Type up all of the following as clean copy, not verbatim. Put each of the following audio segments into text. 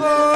โ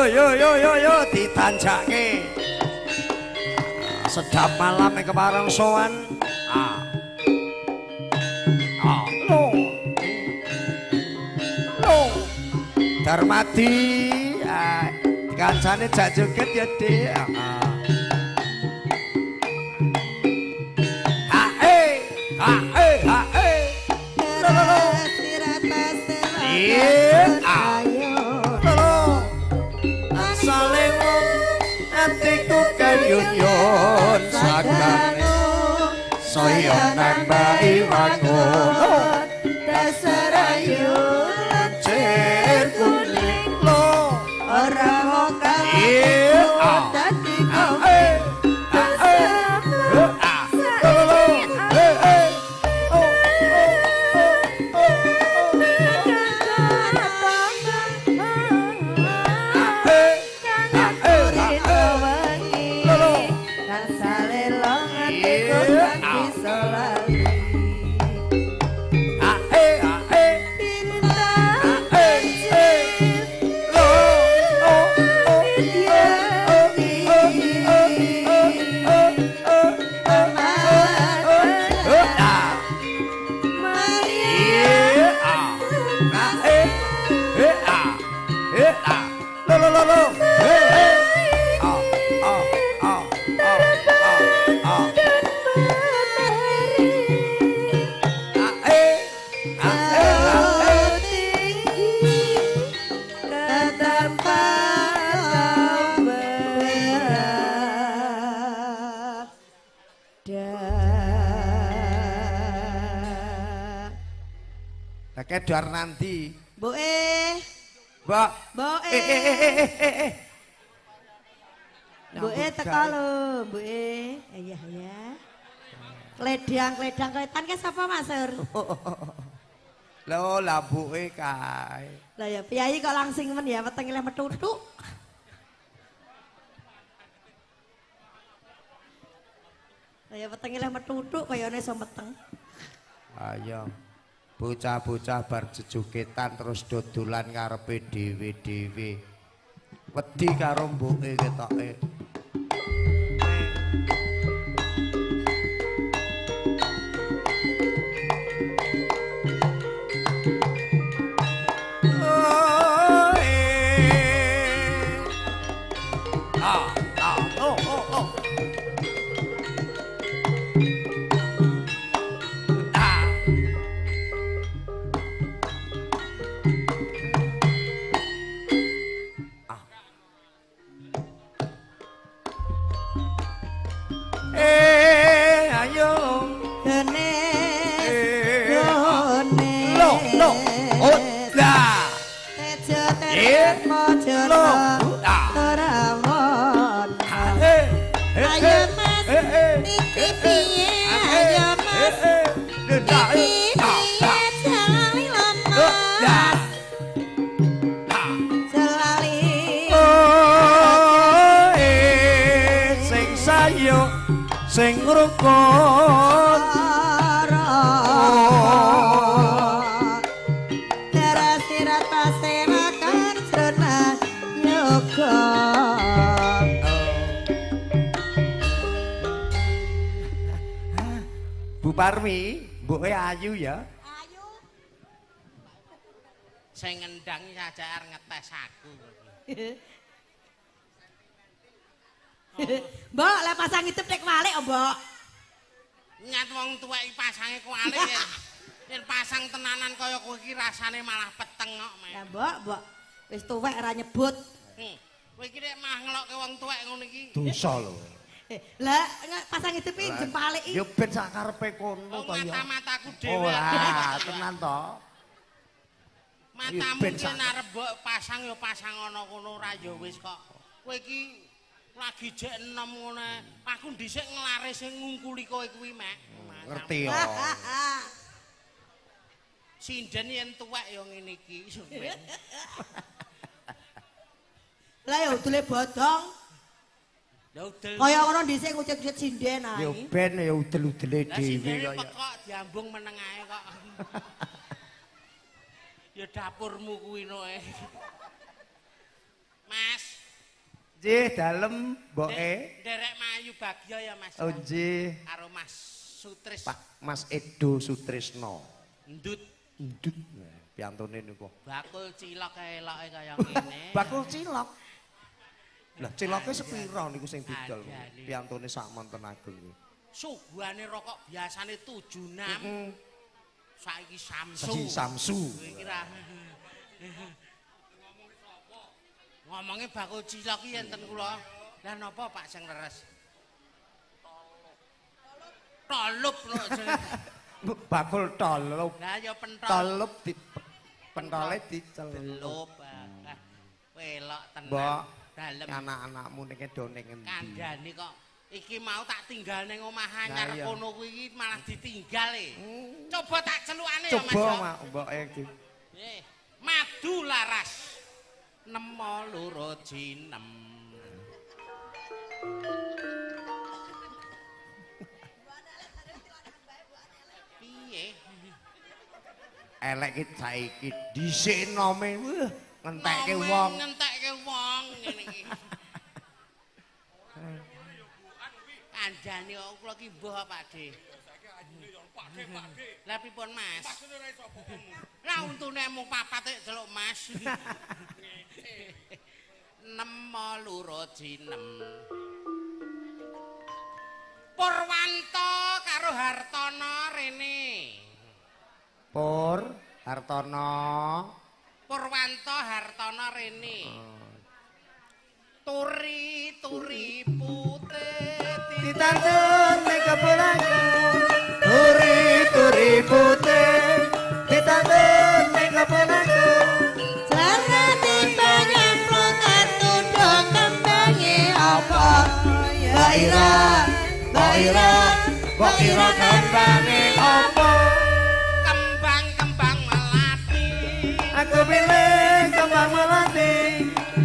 yo ditanjake. Sedap malam ing kepareng sowan. Lo. Darmadi kancane jak joget ya, Dik. Atiku kayun-yun sakane saya nambahi wangun dasarayu lancer kuning lo ora mau kamu dadi Kedar nanti. Mbok. Mbok. Mbok teko lho, Mbok. Iya. Kledang kletan ke sapa Mas Sur? Lho, lah mboke kae. Lah ya piyayi kok langsing men ya wetenge le metutuk. Lah ya wetenge le metutuk kayane iso meteng. Ayo. Bocah-bocah bar jejogetan terus dodolan karepe dhewe-dhewe. Wedi karo mbuke ketoke. Sing rukun terasirat pasemakan serna yoga Bu Parmi, mbuke ayu ya. Ayu sing ngendang sajar ngetes aku. Mbok, lah pasang itu tek walik, Mbok. Nyat wong tuwek pasange kualik ya. Yen pasang tenanan kaya kowe iki rasane malah peteng kok, Mek. Lah, Mbok, wis tuwek ora nyebut. Kowe iki nek malah ngelokke wong tuwek ngono iki. Dosa lho. Lah, pasang itu pi jempalik iki. Ya ben sakarepe kono to ya. Mata-mataku dhewe. Oh lah, tenan to. Matamu ki arep mbok pasang ya pasang ana kono ora ya wis kok. Kowe iki lagi jek enom ngono. Aku dhisik nglaris sing ngungkuli kowe kuwi, Mek. Ngerti ya. Sinden yen tuwek ya ngene iki. Lah ya udule bodong. Ya udel. Kaya ngono dhisik ngucek-ngucek sinden ae. Ya ben ya udel-udele dhewe kaya. Kok diambung meneng ae kok. Ya dapurmu kuwi noe. Mas. Nggih, dalem mboke. Derek Mayu Bagya ya Mas. Oh nggih. Karo Mas Sutris. Pak Mas Edo Sutrisno. Ndut. Ndut. Piantune niku. Bakul cilok eloke kaya ngene. Bakul cilok. Lah ciloke sepira niku sing didol? Piantune sak monten agung. Suguhane rokok biasane 76. Saiki Samsu. Saiki Samsu. Iki ra. Ngomongnya bakul cilok iki enten kula. Lah napa Pak sing leres? Tolup lho jenenge. Bakul tolup. Lah ya pentol. Tolup di pentole dicelup. Welok tenan. Mbok, dalem. anak-anakmu niki do ning endi? Kandhane kok iki mau tak tinggal ning omah Nah, anyar iya. kono kuwi iki malah ditinggal e. Coba tak celukane ya Mas. Coba mbok iki. Madu laras. Nemo loro jinem. Piye? Elek iki saiki dhisik nome ngentekke wong. Ngentekke wong ngene iki. Kandhane kok kula ki mbuh Pak De. Lah pripun Mas? Lah untune mung papat celuk Mas. Nemo loro jinem. Purwanto karo Hartono rene. Pur Hartono. Purwanto Hartono rene. Turi putih Ditandur ning kebunanku. Turi putih. Ditandur ning kebunanku. Jangan dibanyak pelontar tudung kembangi apa. Mbak Ira kembange apa? kembang melati. Aku pilih kembang melati.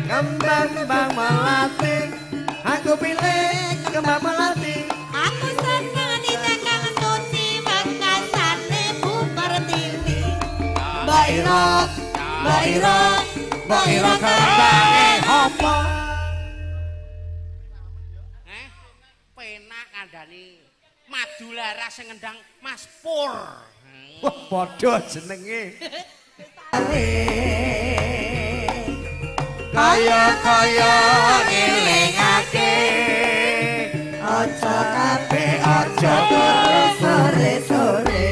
Kembang melati. Aku pilih kembang melati. Aku senang ditekan suci makasane bubar tiwi. Mbak Ira kembange apa? Penak kandhani madu laras sing ngendang Mas Pur. Wah, padha jenenge. Kaya ngelingake. Aja kabeh aja sore-sore.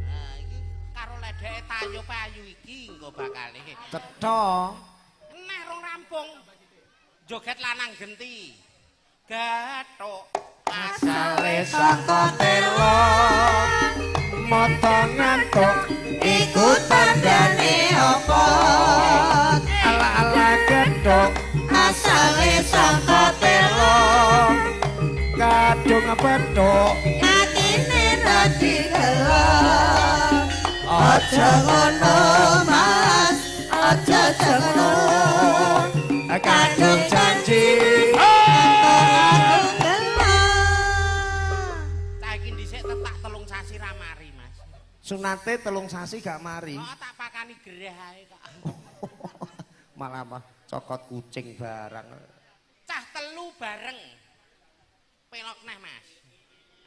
Nah, iki karo ledeke tayo payu iki engko bakale. Cetha. Neh rong rampung. Joget lanang genti. Gathuk Asale saka telo. Mata ngantuk iku tandane apa? Ala-ala gedhok asale saka telo. Kadung pedhok Atine radi gelo. aja ngono Mas, aja ngono. Kadung janji. Aku gelo. saiki dhisik tetak telung sasi ra mari Mas. Sunate telung sasi gak mari. Kok tak pakani gereh ae kok. Malah mah cokot kucing barang. Cah telu bareng. Pelok neh Mas.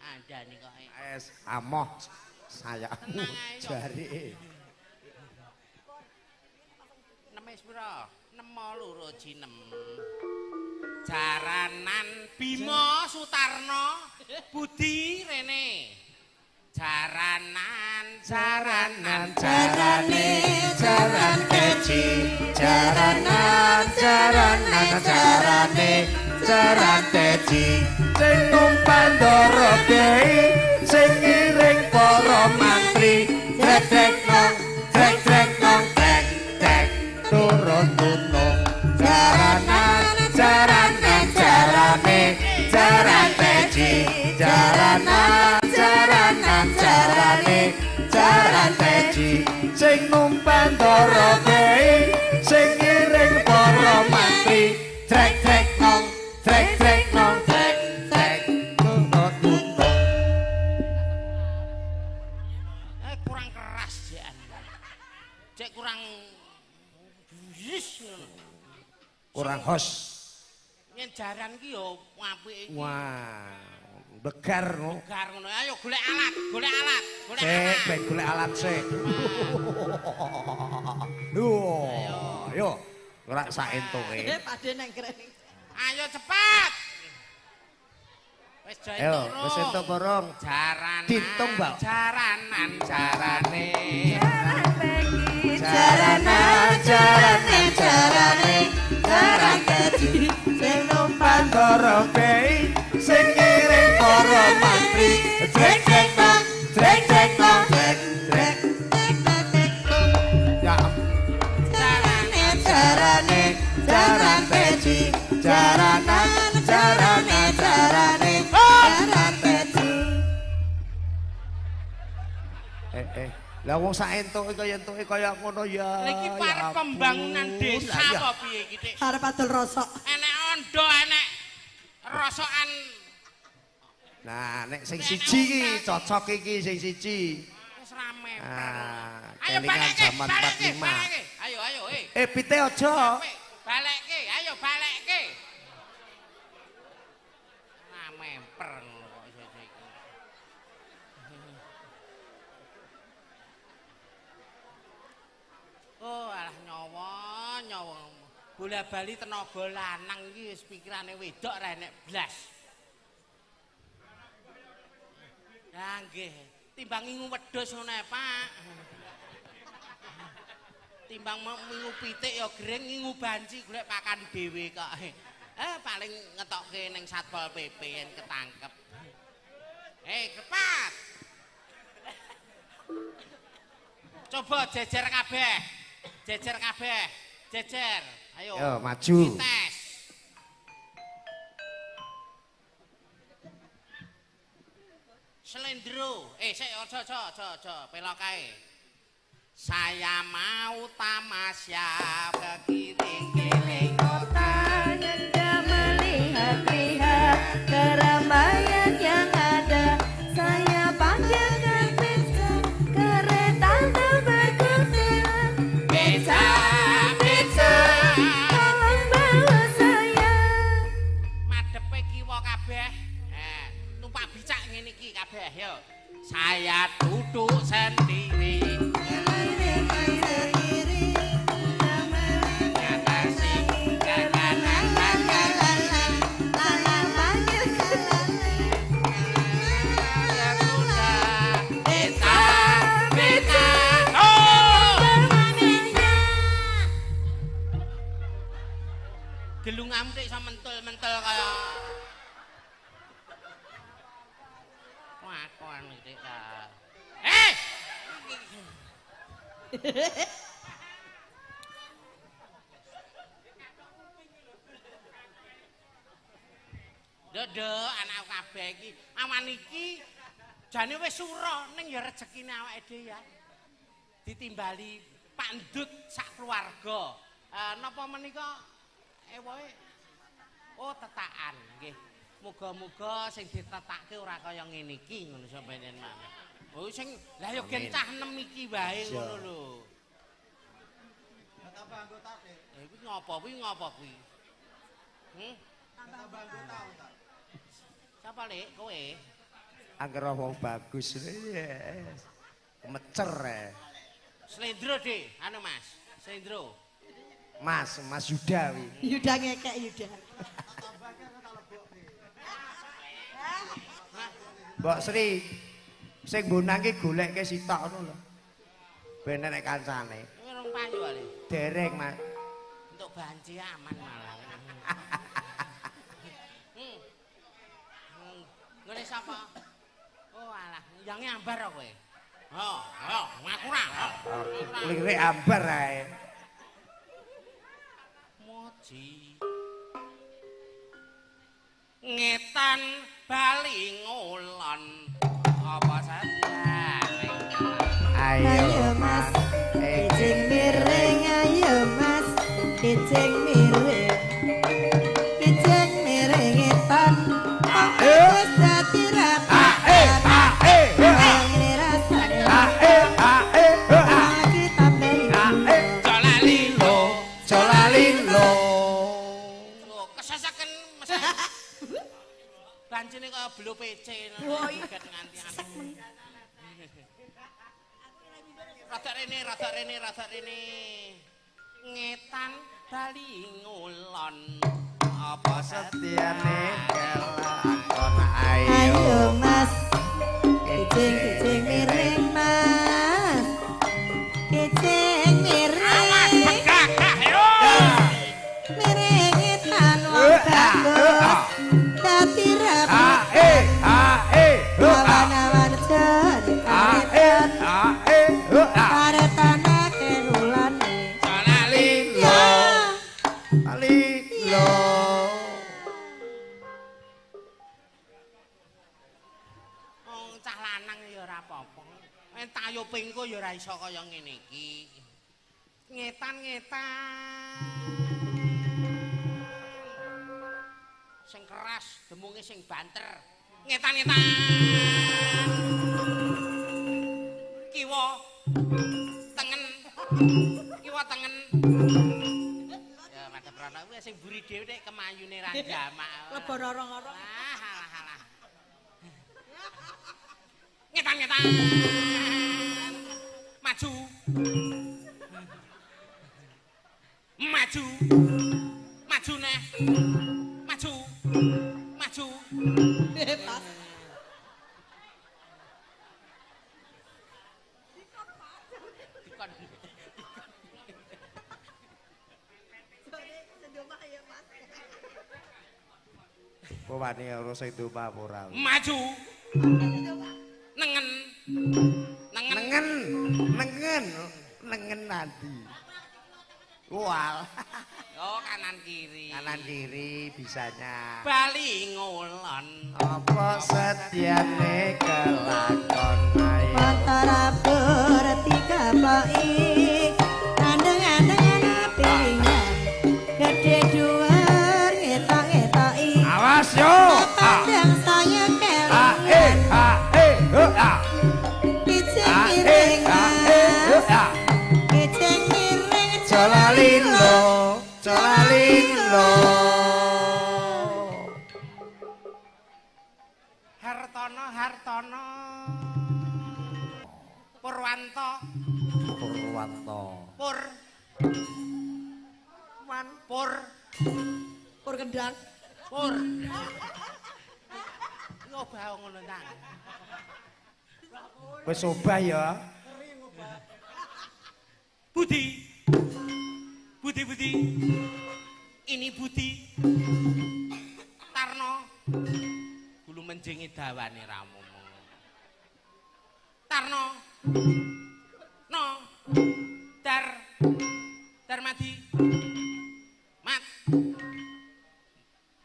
Andani kok. Es amoh sayakmu Tenang ae kok. jari. Nemes pira? Nemo loro jinem. Jaranan Bima Sutarno Budi rene. Jaranan Jarane jaran keci. Jaranan jarane jaran keci. Sing numpan ndoro bei sing ngiring para mantri. Drek nong drek turun gunung. Jaranan jarane jaran keci. Jaranan jarane jaran keci. Sing numpan ndoro bei sing ngiring para mantri. Drek nong turun gunung. kurang keras jan. Cek kurang yes ngono. Kurang hos. Yen jaran ki yo apik iki. Wah, begar no. Gar ngono. Ayo golek alat, golek alat, golek Sik, alat. ben golek alat sik. Yo, yo. Ora sak entuke. Pade nang krene. Ayo cepat. Wis jaya Ayo, wis entuk borong. Jaranan. Diitung, Mbak. Jaranan jarane. Jaranan, jarane, jarane, jaran keji, sing numpan Bandara Bei sing ngiring para mantri. Jrek jrek nong, jrek jrek nong, jrek jrek. Ya, jarane, jarane, jaran keji, jaranan, jarane, jarane, jaran keji. lah wong sak entuke kaya ngono ya. Iki parep pembangunan desa apa piye iki, Dik? Arep adol rosok. Enek ondo, enek rosokan. Nah, nek sing siji iki cocok iki sing siji. Wis rame. Ah, Ayo kelingan balekke, zaman balekke, 45. balekke. Ayo, ayo, Pite aja. Balekke, ayo balekke. Nah, memper ngono kok iso iki. Oh, alah nyawa. Bola-bali tenaga lanang iki wis pikirane wedok ra enek blas. Lah nggih, timbang ngingu wedhus ngono ae, Pak. Timbang ngingu pitik ya gering, ngingu banci golek pakan dhewe kok. Paling ngetokke ning Satpol PP yen ketangkep. Cepat. Coba jejer kabeh. Jejer kabeh. Jejer. Ayo. Yo, maju. Tes. Slendro. Sik aja, pelok kae. Saya mau tamasya berkiring-kiring Kota hendak melihat-lihat keramaian yang ada. Saya panggilkan beca, kereta berkuda. Beca, Tolong bawa saya. madepe kiwa kabeh. Numpak bicak ngene iki kabeh yo. Saya duduk sendiri. Ngatasi kekanan dan kiri. Ya sudah. Beca. Oh! Gelungamu nek iso mentul-mentul kaya wakoan iki ta. Dodo anak kabeh iki awan iki jane wis sura ning ya rezekine awake dhewe ya. Ditimbali pandut sak keluarga. Napa menika ewohe tetakan nggih. Muga-muga sing ditetakke ora kaya ngene iki ngono sampeyan mawon. Oh sing lah ya gen cah 6 iki wae ngono lho. Tambah anggota e. Kuwi ngopo kuwi? Tambah anggota ta. Sapa lek kowe? Angger wong bagus. Yes. Mecer. Slendro, Dik. Anu Mas, Slendro. Mas Yuda wi. Yuda ngekek Yuda. Mbok Sri sing mbonange golekke sitok ngono lho. Ben nek kancane. Ngerung payu ale. Dereng, Mas. Untuk banci aman malah. Ngene sapa? Oh alah, yang ambar kowe. Ngaku ra. Lirik ambar ae. Moji. Ngetan bali ngulon. Apa sadane? Ayo Mas, ijing miring ayo Mas, ijing miring. Ijing miring etan. Wis dadi rapat. Ini rasane. Kita beli. Jolalilo. Jolalilo. Lho, kesesaken belo PC. Woi. Nganti anu. Rada rene. Ngetan bali ngulon. Apa Setiane kelakon ayo Ayo mas, kicing miring mas, kicing miring, miringitan wong bagus, dadi rapi, awan-awan jari karetan, karetan akeh ulane, ya. Lilo Wong cah lanang ya ora apa-apa. Tayupingku ya ora iso kaya ngene iki. Ngetan. Sing keras, demunge sing banter. Ngetan. Kiwa tengen. Ya madhep rono kuwi sing buri dhewe nek kemayune ra jamak. Lebon orong-orong. Alah. Ngetan. Maju neh. Maju. Bebas. Dikon. Wani ora sing domah ora. Maju. Nengen nanti. Wal. Oh kanan kiri. Kanan kiri bisanya. Bali ngulon. Apa setiane kelakon ayo. Antara bertiga poi, andeng-andeng piringan, gede dhuwur ngetok-ngetoki. Awas yo. Pandang saya kelingan, kicing miring mas, kicing miring Colalilo. Hartono. Purwanto. pur kendang. Pur. Yo bae ngono ta. Wis obah ya. Budi. Ini Budi. Tarno. Gulu menjengi dawane ramu. Tarno. No. Darmadi.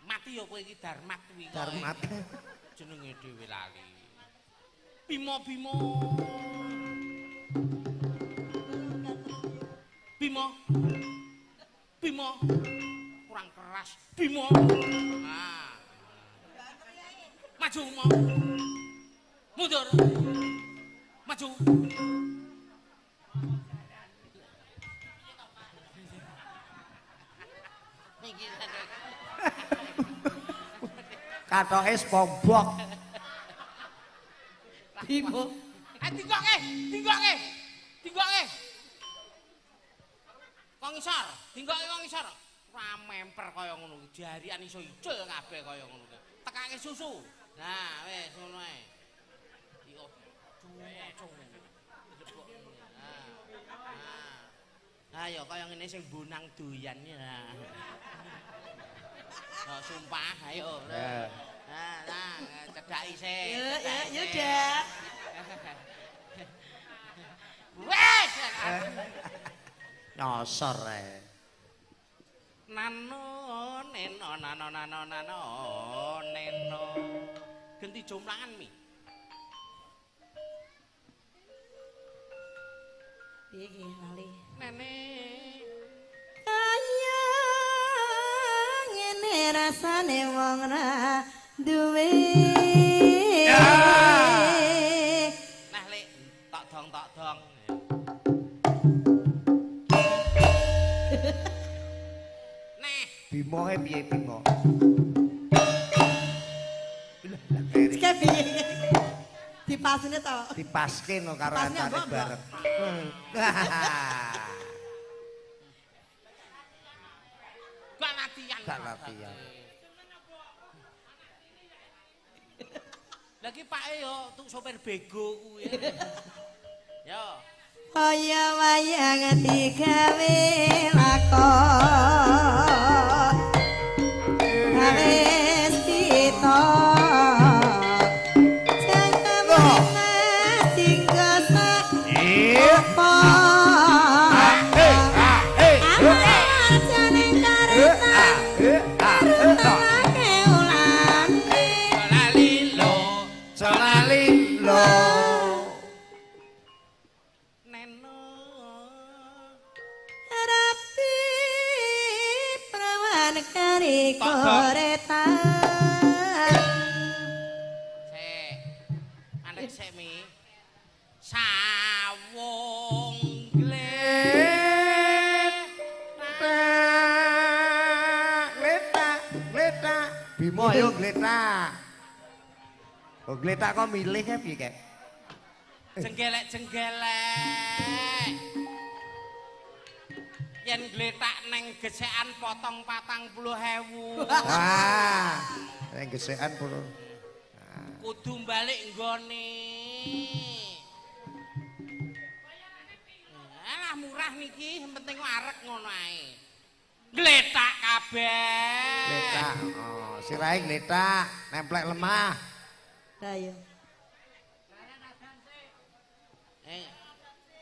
Mati yo kowe iki Darmat kuwi. Darmat. Jenenge dhewe lali. Bimo. Kurang keras. Bimo. Nah. Maju mau. Mundur. Maju. Katoke SpongeBob. Bimo. Tinggoke. Kok ngisor. Ora memper kaya ngono iki. Jarian iso icul kabeh kaya ngono iki. Tekake susu. Nah, wis ngono ae. Iyo. Ayo kaya ngene sing bonang doyan ya. Oh, sumpah, ayo. Nah, cedhaki sik. Ya udah. Wes. Nyosor ae. Nano. Ganti jomplangan mi. Piye iki lali? Nenek. Kaya ngene rasane wong ra duwe. Nah, Lek, tok dong. Nah, Bimo piye Bimo? dipasine to. Dipaske no karo Dipasne antare mbok, mbok. bareng. Gak latihan. Gak latihan. Lagi Pak yo tuk sopir bego kuwi. Yo. Kaya wayang digawe lakon. Gawe sita. Jangan tinggal sak. Apa? Bimo yo gletak. Oh gletak kok milih ya piye kek? Jenggelek-jenggelek. Yen gletak neng gesekan potong 40.000. Wah, neng gesekan puluh. Kudu balik nggone. Alah murah niki, yang penting kok arek ngono ae. Gletak kabeh. Gletak. Oh, sirahe gletak, nemplek lemah. Lah ya.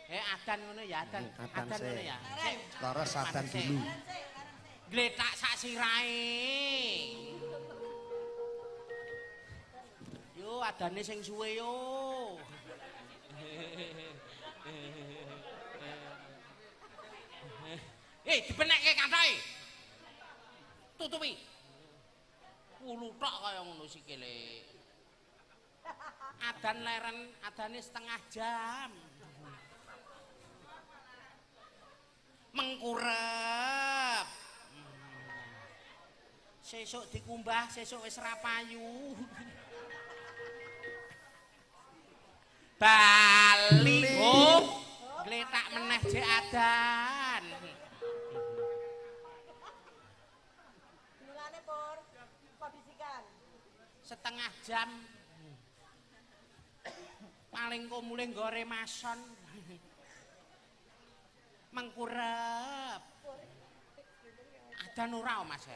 Adan ngono ya, adan. Adan Adan ngono ya. Terus adan dulu. Gletak sak sirahe. Yo adane sing suwe yo. Dipenekke kathae. Tutupi. Uluthok kaya ngono sikile. Adan leren, adane setengah jam. Mengkurep. Sesuk dikumbah, sesuk wis ra payu. Bali hop. Gletak meneh jek adan. Mulane Pur, kondisikan. Setengah jam. Paling kok mulih gore mason. Mengkurep. Adan ora Mas.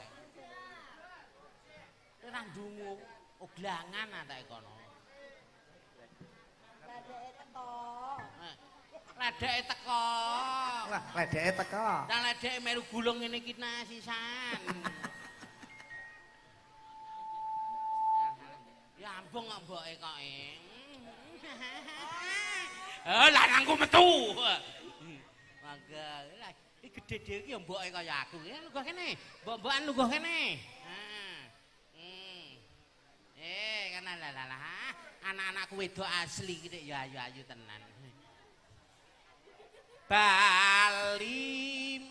Ora ndungu, oglangan atake kono. Ladeke teko. Ledeke teko. Lah, ledeke teko. Dan ledeke meru gulung ngene iki sisan. Ya ambung kok mboke kok. Lanangku metu. Mangga, lah iki gedhe dhewe iki ya mboke kaya aku. Lungguh kene. Mbok-mbokan lungguh kene. Kan lah. Anak-anakku wedok asli iki ya ayu-ayu tenan. Bali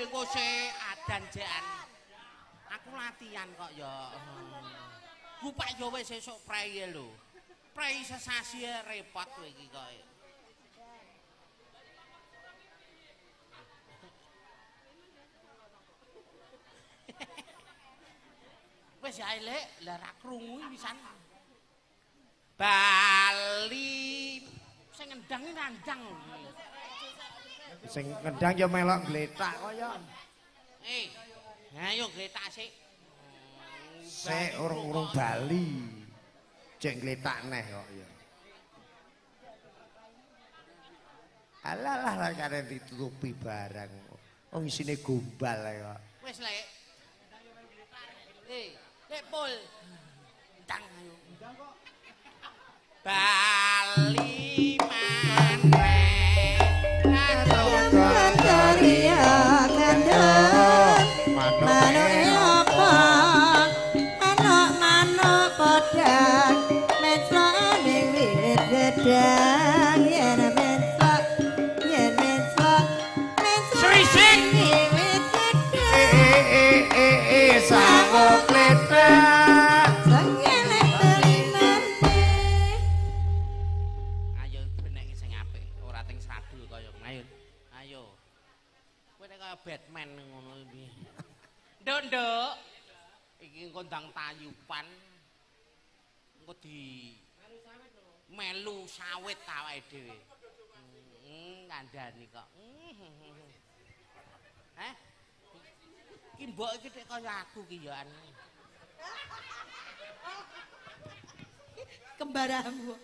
kok se adan jekan. Aku latihan kok ya. Ku pak yo wis sesuk prei lho. Prei sesasi repot kowe iki kok. Wis ya elek, lah ra krungu pisan. Bali sing ngendang nandang. Sing ngendang ya melok gletak kaya. Ayo gletak sik. Sik urung Bali. Cek gletak neh kok ya. Alah kare ditutupi barang. Wong isine gombal kok. Wis lek. Lek pul. Ndang ayo. Ndang kok. Bali maneh. kaya ayo. Ayo. Kowe nek kaya Batman ngono iki. Nduk. Iki engko ndang tayupan. Engko di melu sawit awake dhewe. Kandhani kok. Ki mbok iki nek kaya aku ki ya an. Kembaramu.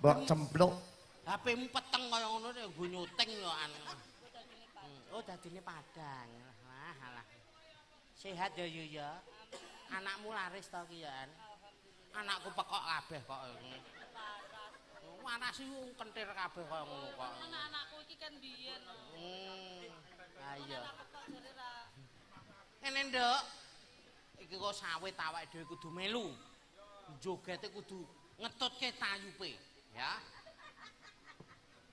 Mbok cempluk. HP-mu peteng kaya ngono nek nggo nyuting ya an. Oh dadine padang. Alah. Sehat ya yu ya. Anakmu laris to ki ya an. Anakku pekok kabeh kok. Waras iku kentir kabeh kaya ngono kok. Anak-anakku iki kan biyen. Ayo. Ngene nduk. Iki kok sawit awake dhewe kudu melu. Jogete kudu ngetutke tayupe, ya.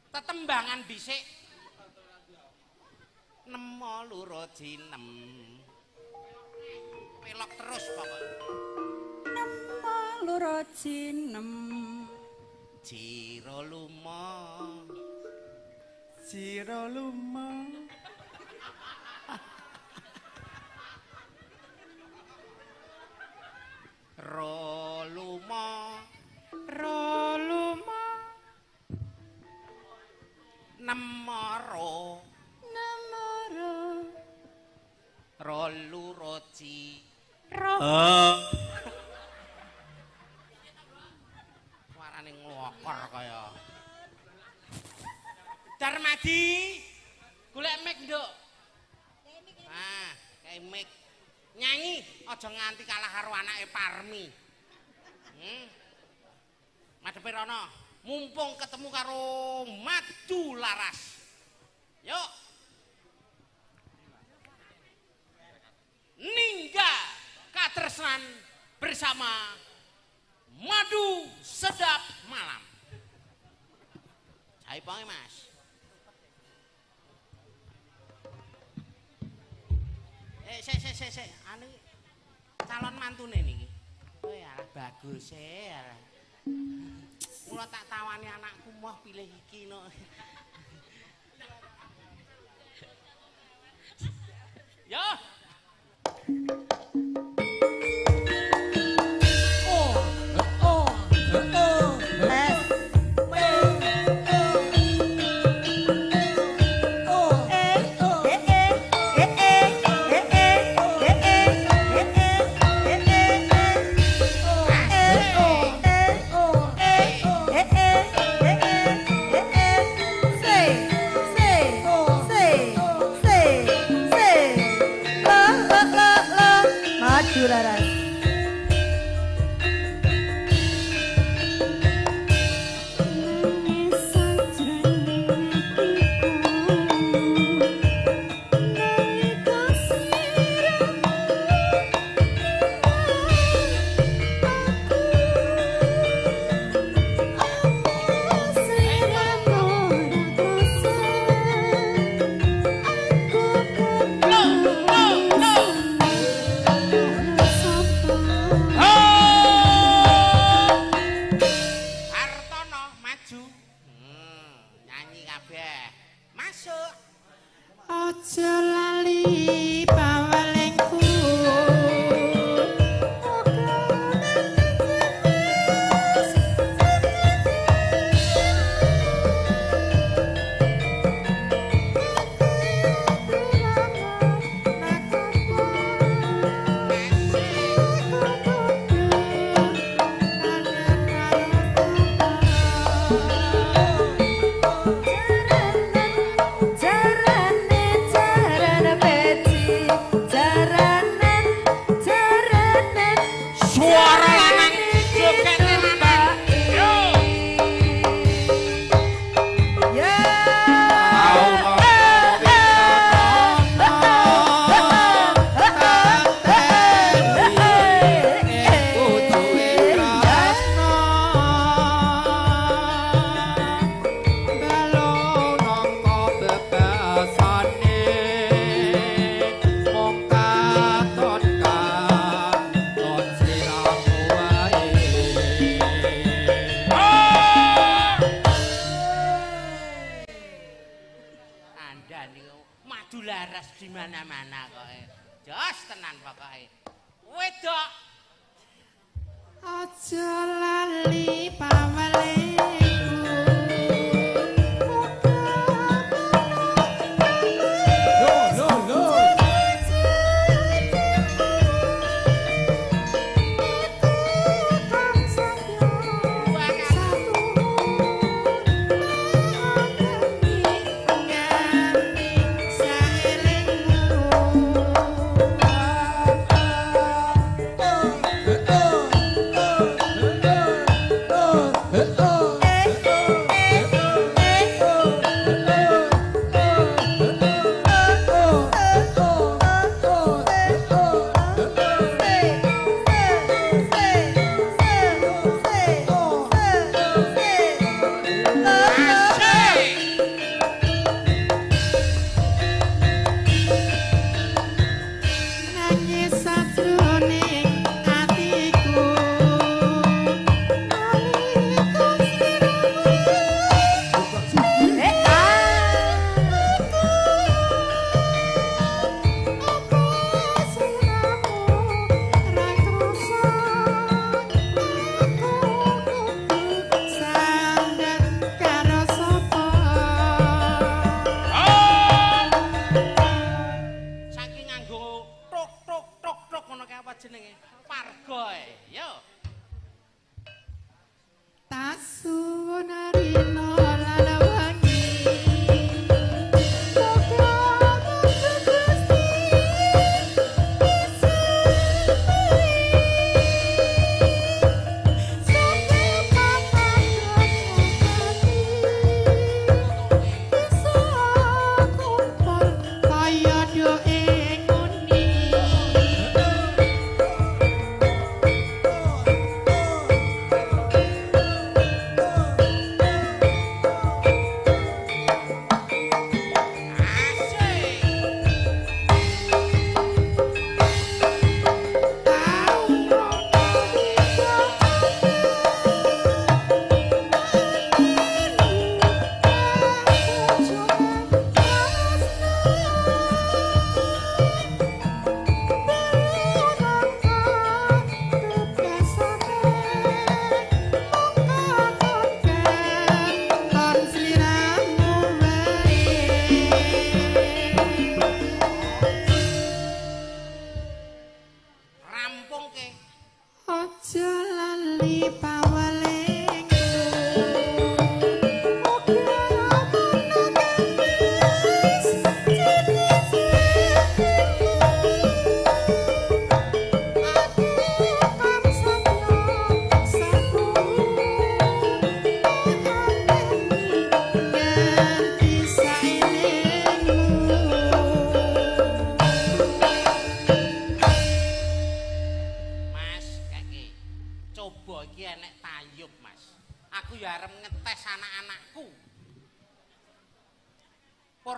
Tetembangan dhisik. Nemo loro jinem. Pelok terus pokok. Nemo loro jinem. Jiro lumo. Sira lumo. Rolumo. Nemoro. Rolu roci. Suarane nglokor kaya. Darmadi. Golek mic, Nduk. Ah, kayak mic. Nyanyi aja nganti kalah karo anake Parmi. Madhepe rono, mumpung ketemu karo Madu Laras. Yuk. Ningga Katresnan bersama Madu Sedap Malam. Hai pange, Mas. Sik. Anu calon mantune niki. Oh ya bagus ya. Mula tak tawani anakku moh pilih iki no. Yo. Jarane peci Dani madu laras di mana-mana kok. Jos tenan pokoke. Wedok. Aja lali pawelingku.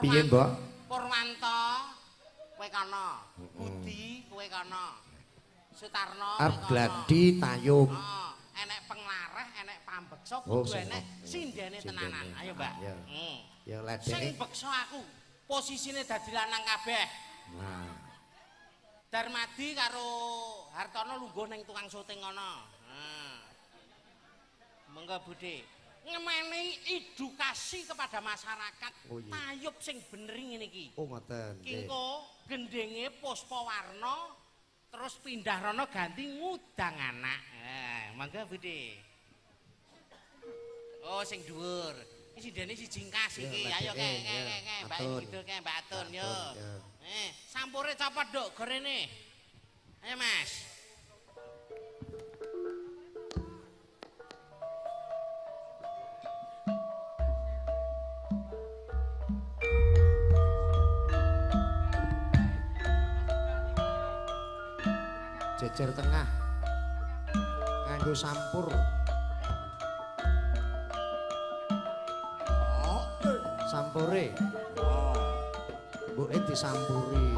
Piye, Mbok? Purwanto, kowe kono. Budi, kowe kono. Sutarno, kowe kono. Gladi Tayub. Oh, enek penglareh, enek pambeksa, Oh, kudu enek sindene tenanan. Ayo, Mbak. Ya. Ya Sing ledene. beksa aku, posisine dadi lanang kabeh. Nah. Darmadi karo Hartono lungguh ning tukang syuting ngono. Nah. Monggo Budi. Ngemeni edukasi kepada masyarakat. Oh, iya. Tayub sing bener ngene iki. Oh ngoten. Kingko gendenge Puspawarna terus pindah rono ganti ngudang anak. Monggo Budi. Oh sing dhuwur. Iki sindene siji kas iki. Ayo kek Mbak Kidul kek Mbak Atun yo. Sampure copot nduk gorene. Ayo Mas. Jejer tengah nganggo sampur. Sampure. Mbuke disampuri.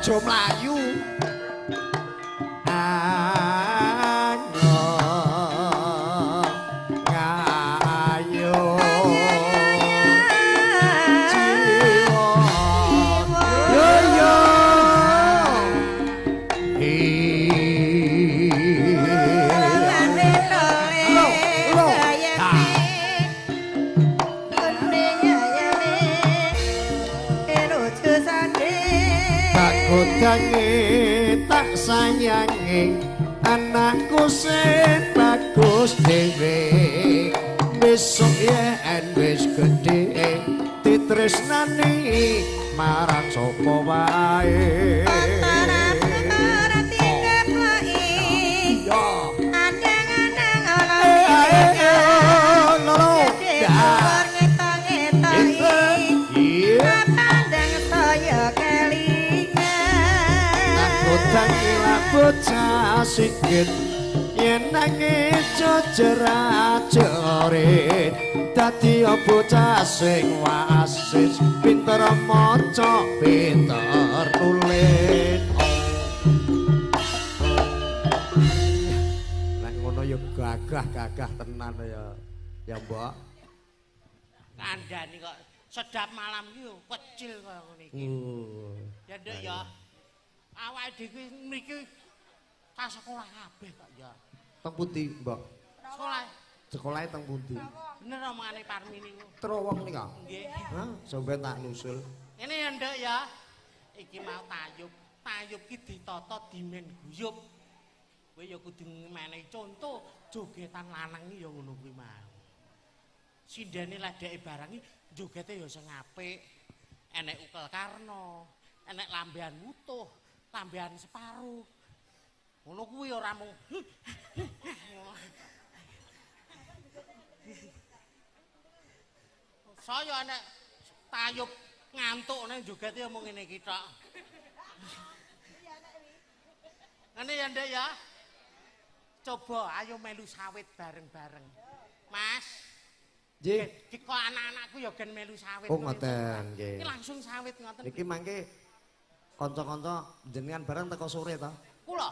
aja mlayu Kodange tak sayangi anakku sing bagus dhewe besok yen wis gedhe ditresnani marang sapa wae bocah sikit yen nangis jerat-jerit dadi bocah sing wasis pinter maca pinter nulis nek ngono ya gagah tenan ya mbok kandhani kok sedap malam iki yo kecil kaya ngene iki ya nduk ya awake dhewe mriki ka sekolah kabeh kok ya. Teng pundi, Mbok? Sekolah. Sekolahe teng pundi? Bener omongane Parmi niku. Trowong nika. Nggih. Hah, sampeyan tak nusul. Ini ya nduk ya. Iki mau tayub. Tayub ki ditata dimen guyub. Kowe ya kudu menehi conto jogetan lanang iki ya ngono kuwi mau. Sindene ledeke barang iki jogete ya sing apik. Enek ukel karno, enek lambean utuh, lambean separuh. Ngono kuwi ora mung saya nek tayub ngantuk nang joget ya mung ngene iki tok. Ngene ya Ndek ya. Coba ayo melu sawit bareng-bareng. Mas. Nggih. Iki kok anak-anakku ya gen melu sawit. Oh ngoten nggih. Iki langsung sawit ngoten. Niki mangke kanca-kanca jenengan bareng teko sore to? Kula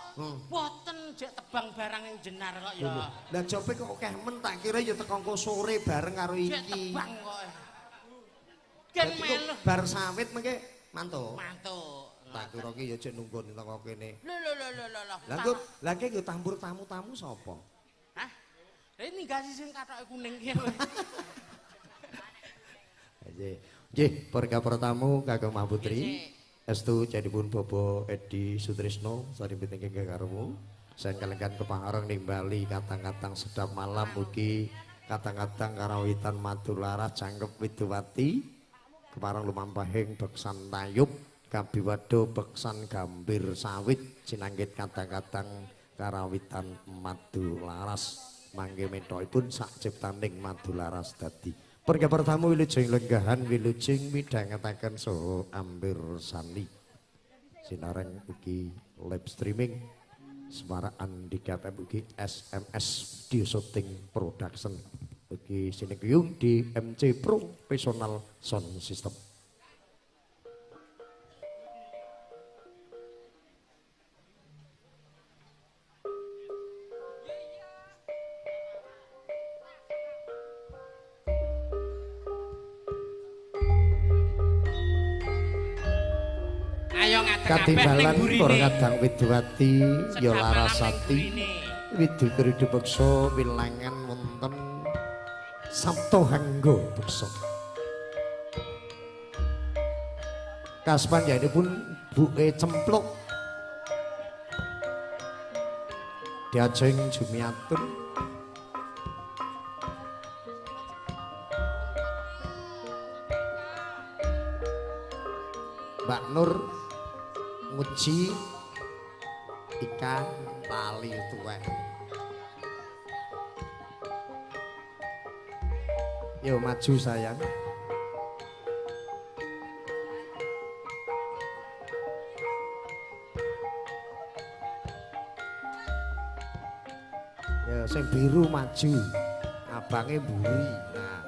boten jek tebang barang yang jenar kok ya. Lah jope kok akeh men tak kira ya teko engko sore bareng karo iki. Jek tebang kok. Ken melu bar sawit mengke mantuk. Mantuk. Tak kira ki ya jek nunggu teko kene. Lho. Lah ki yo tambur tamu-tamu sapa? Hah? Ini nggak sing kathoke kuning ki. Nggih, para tamu kagem Mbah Putri. Estu jadipun Bapak Edi Sutrisno saripun ingkang karo saya kalengan kepangareng nimbali katang-katang sedap malam mugi katang-katang karawitan madularas cangkep widowati kepareng lumampahing beksan tayub kabiwado beksan gambir sawit sinanggit katang-katang karawitan madularas mangke mentokipun sak ciptaning madularas dadi perkara tamu wilujeng lenggahan wilujeng midhangetaken saha ambir sani sinareng ugi live streaming Semarang di KPM ugi SMS di shooting production ugi sinegiyung di MC Professional Sound System. Katimbalan para kadang widowati ya larasati widu kridu beksa wilangan wonten Sabto Hangga beksa kaspanjanipun buke cempluk diajeng jumiatun Mbak Nur nguji ikan tali tuwek. Yo maju sayang. Ya sing biru maju, abange mburi. Nah.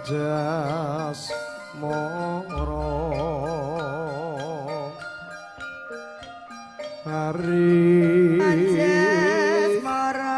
Anjas moro hari Anjas moro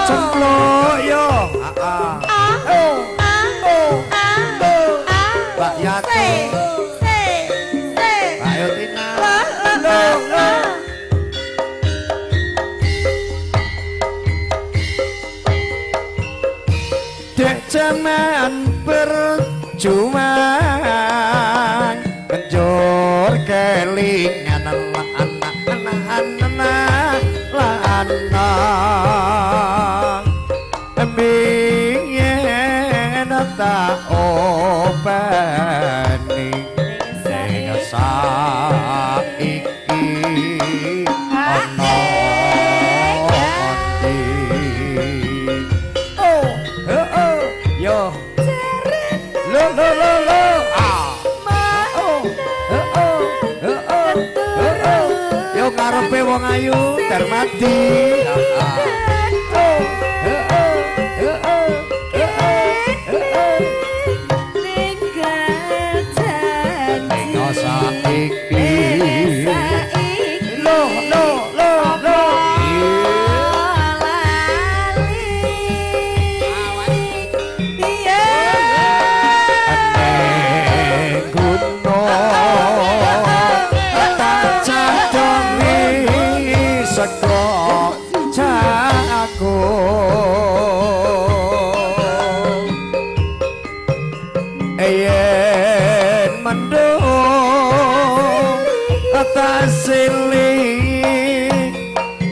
Cemplok yo. Mbak Yati. Ayo Tina. Dek jaman berjuang kenjur kelingan anak-anak bingin tak openi sing saiki ana yo lo yo ngarepe wong ayu Darmadi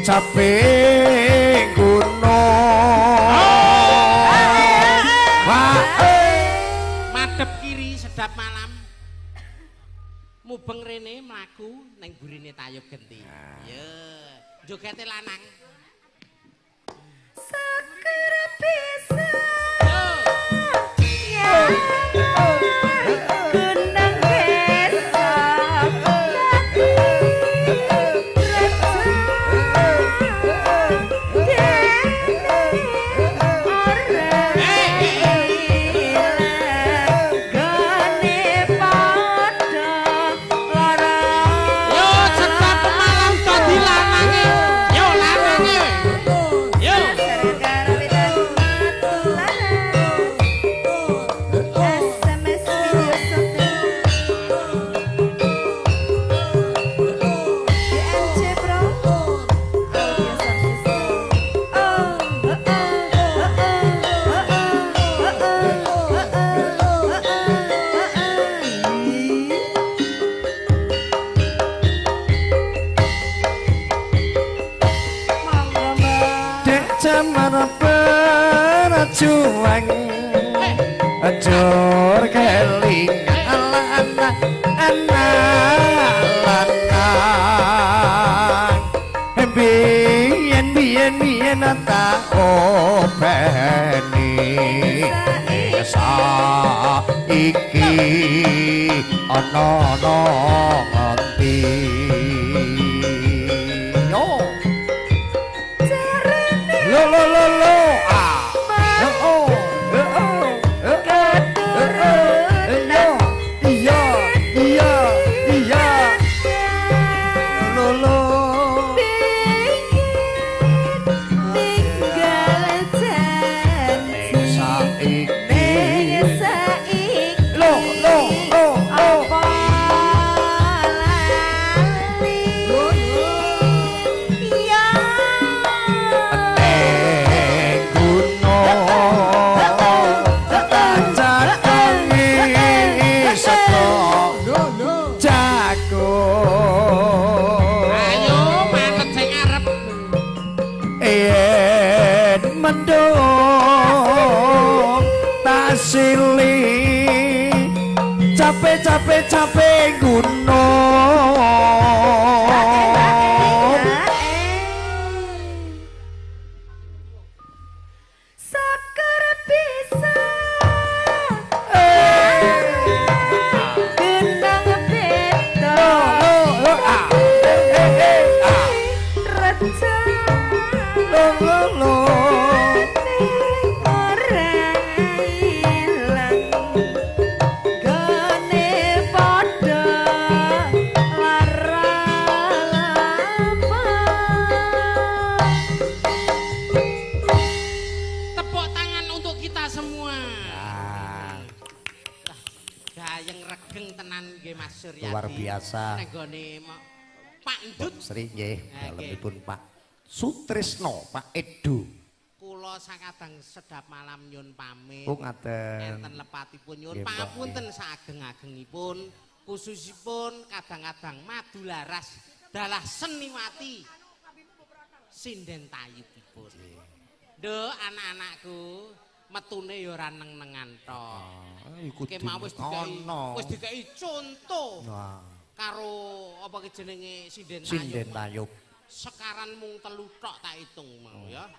capek gunung madhep kiri sedap malam mubeng rene mlaku neng burine tayub genti ya jogete lanang seger bisa juang ajur keling anak biyen tak openi saiki ana nganti yo lo ah oh iya lo mendung tasili capek gunung Sakar bisa genang beda reca Mas Suryadi. Luar biasa. Nenggone Pak Ndut Sri nggih, dalemipun Pak Sutrisno, Pak Edu. Kula sakadang sedap malam nyun pamit. Oh ngaten. Enten lepatipun nyun pangapunten saageng-agengipun khususipun kadang-kadang Madularas dalah seniwati sinden tayubipun. Nduk anak-anakku metune ya ora neng-nengan tok. Iku wis dikai contoh. Wah. Karo apa ki jenenge sinden Sinden tayub. Sekaran mung 3 tok tak hitung mau ya.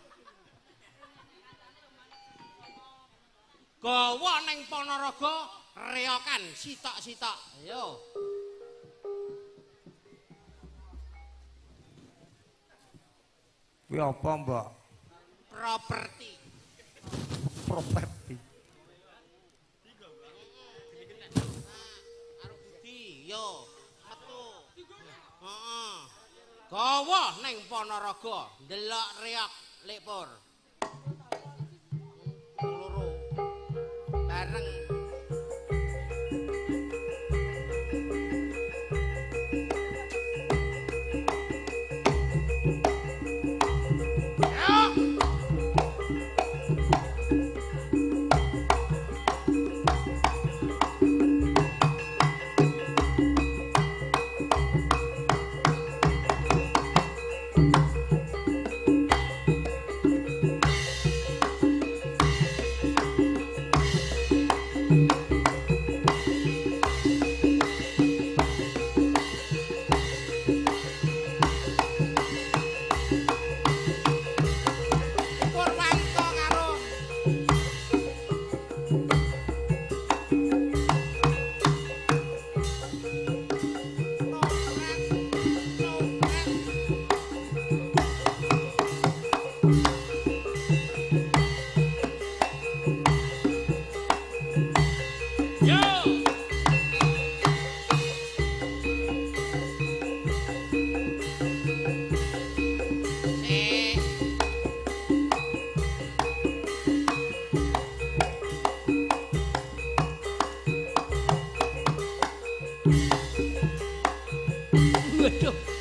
Gawa ning Ponorogo reokan sitok-sitok. Ayo. Kuwi apa, Mbak? Properti. Karo Budi, yo, metu. Heeh. Gawa ning Ponorogo, ndelok reok Lekpur. Loro. Bareng. Waduh.